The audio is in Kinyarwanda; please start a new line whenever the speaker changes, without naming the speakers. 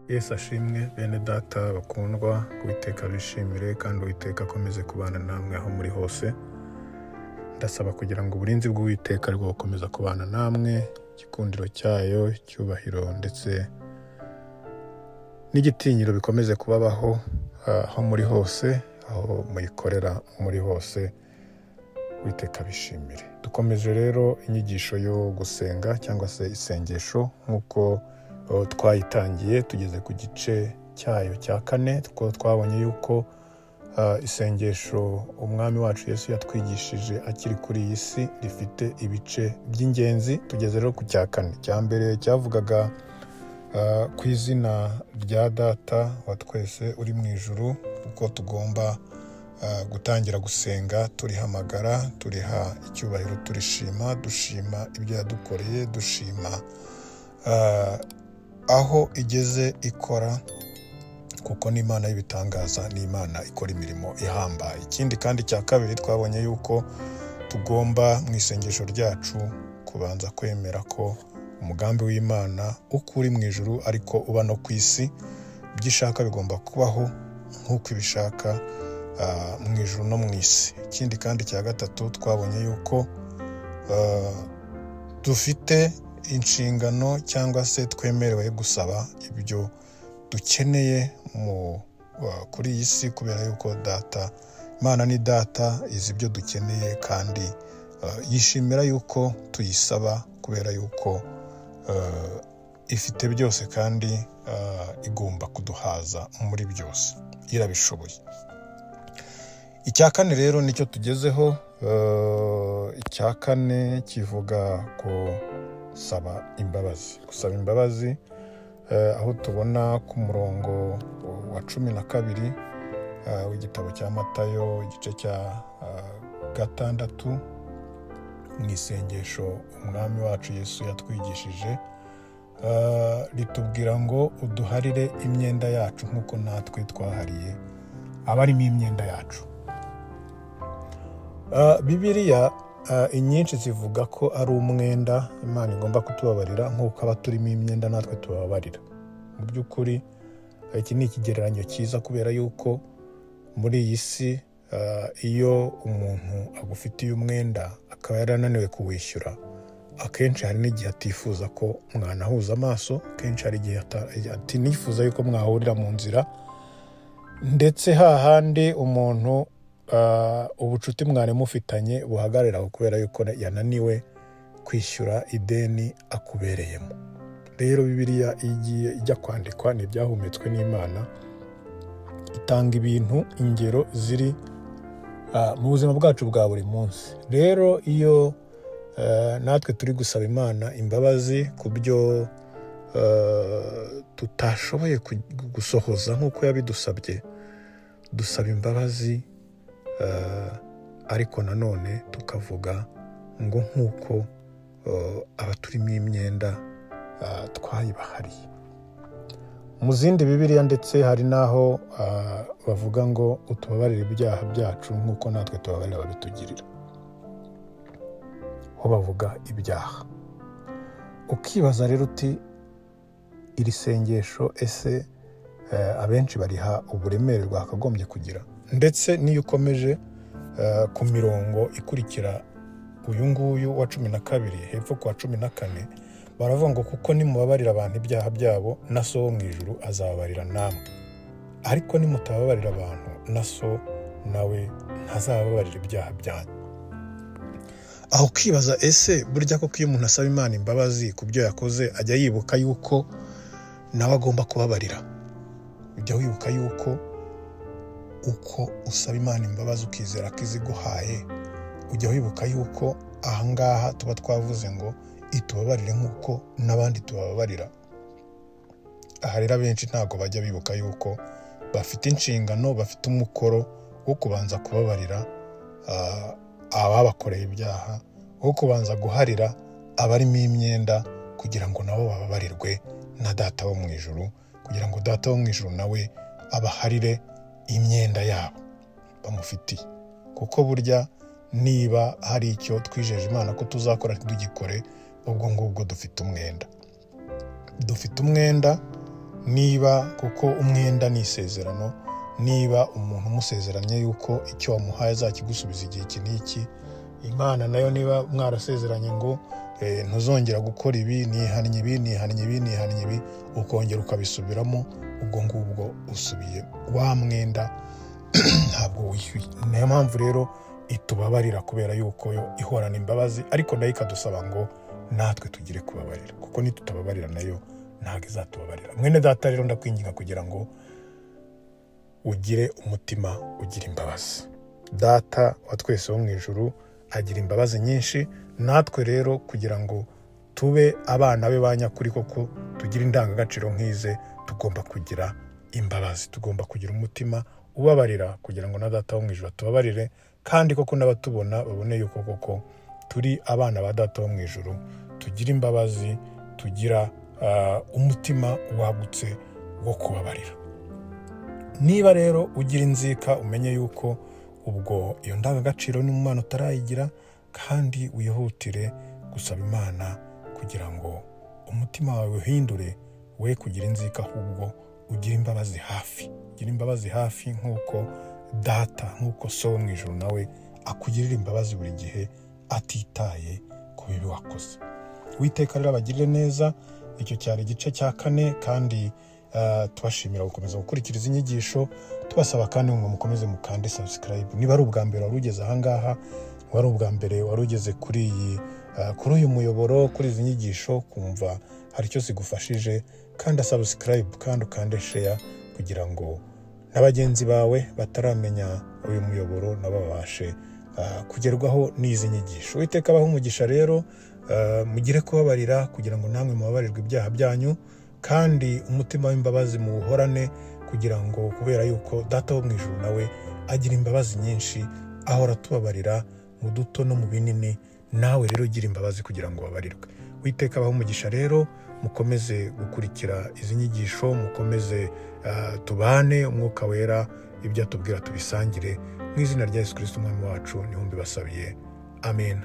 Yesu ashimwe bene data bakundwa, Uwiteka bishimire kandi Uwiteka akomeze kubana namwe aho muri hose. Ndasaba kugira ngo uburinzi bw'Uwiteka aribwo bukomeza kubana namwe, igikundiro cyayo, icyubahiro ndetse n'igitinyiro bikomeze kubabaho aho muri hose, aho muyikorera muri hose. Uwiteka bishimire. Dukomeje rero inyigisho yo gusenga cyangwa se isengesho nk'uko twayitangiye, tugeze ku gice cyayo cya 4, kuko twabonye yuko isengesho umwami wacu Yesu yatwigishije akiri kuri iyi si rifite ibice by'ingenzi. Tugeze rero ku cya 4. Cya mbere cyavugaga ku izina rya Data wa twese uri mu ijuru, uko tugomba gutangira gusenga turihamagara, turiha icyubahiro, turishima, dushima ibyo yadukoreye, dushima aho igeze ikora, kuko n'Imana y'ibitangaza, n'Imana ikora imirimo ihambaye. Ikindi kandi cya kabiri twabonye yuko tugomba mu isengesho ryacu kubanza kwemera ko umugambi w'Imana uko uri mu ijuru ariko uba no ku isi, ibyo ishaka bigomba kubaho nk'uko ibishaka mu ijuru no mu isi. Ikindi kandi cya gatatu twabonye yuko dufite inshingano cyangwa se twemerewe gusaba ibyo dukeneye kuri iyi si, kubera yuko Data, Imana ni Data, izi ibyo dukeneye kandi yishimira yuko tuyisaba, kubera yuko ifite byose kandi igomba kuduhaza muri byose, irabishoboye. Icya 4 rero nicyo tugezeho. Icya 4 kivuga ku gusaba imbabazi, aho tubona ku murongo wa 12 w'igitabo cya Matayo, igice cya 6, mu isengesho umwami wacu Yesu yatwigishije, ritubwira ngo uduharire imyenda yacu nk'uko natwe twahariye abarimo imyenda yacu. Bibiliya inyinshi zivuga ko ari umwenda Imana igomba kutubabarira nk'uko aba turimo imyenda natwe tubabarira. Mu by'ukuri iki ni ikigereranyo cyiza, kubera yuko muri iyi si iyo umuntu agufitiye umwenda akaba yarananiwe kuwishyura, akenshi hari n'igihe atifuza ko mwanahuza amaso, akenshi hari igihe atinifuza yuko mwahurira mu nzira, ndetse hahandi umuntu ubucuti mwari mufitanye buhagararaho kubera yuko yananiwe kwishyura ideni akubereyemo. Rero Bibiliya igiye ijya kwandikwa n'ibyahumetswe n'Imana, itanga ibintu, ingero ziri mu buzima bwacu bwa buri munsi. Rero iyo natwe turi gusaba Imana imbabazi ku byo tutashoboye gusohoza nk'uko yabidusabye, dusaba imbabazi, ariko nanone tukavuga ngo nk'uko abaturimo imyenda twayibahariye. Mu zindi Bibiliya ndetse hari n'aho bavuga ngo utubabarire ibyaha byacu nk'uko natwe tubabarira ababitugirira, ho bavuga ibyaha. Ukibaza rero uti iri sengesho ese abenshi bariha uburemere rwakagombye kugira? Ndetse n'iyo ukomeje ku mirongo ikurikira uyu nguyu wa 12 hepfo ku wa 14, baravuga ngo kuko nimubabarira abantu ibyaha byabo, na so wo mu ijuru azababarira namwe, ariko nimutababarira abantu, na so nawe ntazababarira ibyaha byanyu. Aho ukibaza ese burya koko iyo umuntu asaba Imana imbabazi ku byo yakoze, ajya yibuka yuko nawe agomba kubabarira? Ujya wibuka yuko uko usaba Imana imbabazi ukizera ko iziguhaye, ujya wibuka yuko ahangaha tuba twavuze ngo itubabarire nk'uko n'abandi tubabarira. Aha rero abenshi ntabwo bajya bibuka yuko bafite inshingano, bafite umukoro wo kubanza kubabarira ababakoreye ibyaha, wo kubanza guharira abarimo imyenda, kugira ngo nabo bababarirwe na Data wo mu ijuru, kugira ngo Data wo mu ijuru nawe abaharire imyenda yabo bamufitiye. Kuko burya niba hari icyo twijeje Imana ko tuzakora ntitugikore, ubwo ngubwo dufite umwenda. niba kuko umwenda ni isezerano, niba umuntu umusezeranye yuko icyo wamuhaye azakigusubiza igihe iki n'iki, Imana nayo niba mwarasezeranye ngo ntuzongera gukora ibi, nihannye ibi, ukongera ukabisubiramo, ubwo ngubwo usubiye wa mwenda ntabwo wishyuye. Niyo mpamvu rero itubabarira, kubera yuko yo ihorana imbabazi, ariko nayo ikadusaba ngo natwe tugire kubabarira, kuko nitutababarira nayo ntabwo izatubabarira. Mwene data rero ndakwinginga kugira ngo ugire umutima ugira imbabazi. Data wa twese wo mu ijuru agira imbabazi nyinshi, natwe rero kugira ngo tube abana be ba nyakuri koko tugira indangagaciro nk'ize, tugomba kugira imbabazi, tugomba kugira umutima ubabarira, kugira ngo na Data wo mu ijuru atubabarire, kandi koko n'abatubona babone yuko koko turi abana ba Data wo mu ijuru, tugira imbabazi, tugira umutima wagutse wo kubabarira. Niba rero ugira inzika, umenye yuko ubwo iyo ndangagaciro ni mu Mana utarayigira, kandi wihutire gusaba Imana kugira ngo umutima wawe uhindure, we kugira inzika, ahubwo ugira imbabazi hafi, ugira imbabazi hafi nk'uko Data, nk'uko So wo mu ijuru nawe akugirira imbabazi buri gihe, atitaye ku bibi wakoze. Uwiteka rero abagirire neza. Icyo cyari igice cya 4, kandi tubashimira gukomeza gukurikiriza inyigisho, tubasaba kandi ngo mukomeze mukande subscribe. Niba ari ubwa mbere wari ugeze ahangaha, wari ubwa mbere wari ugeze kuri uyu muyoboro, kuri izi nyigisho, kumva hari icyo zigufashije, kanda subscribe kandi ukande share, kugira ngo n'abagenzi bawe bataramenya uyu muyoboro nabo babashe kugerwaho n'izi nyigisho. Uwiteka abahe umugisha rero, mugire kubabarira kugira ngo namwe mubabarirwe ibyaha byanyu, kandi umutima w'imbabazi muwuhorane, kugira ngo kubera yuko Data wo mu ijuru nawe agira imbabazi nyinshi, ahora tubabarira mu duto no mu binini. Nawe rero ugira imbabazi kugira ngo ubabarirwe. Uwiteka abahe umugisha rero, mukomeze gukurikira izi nyigisho, mukomeze tubane, umwuka wera ibyo atubwira tubisangire, mu izina rya Yesu Kristo umwami wacu niho mbibasabiye, amen.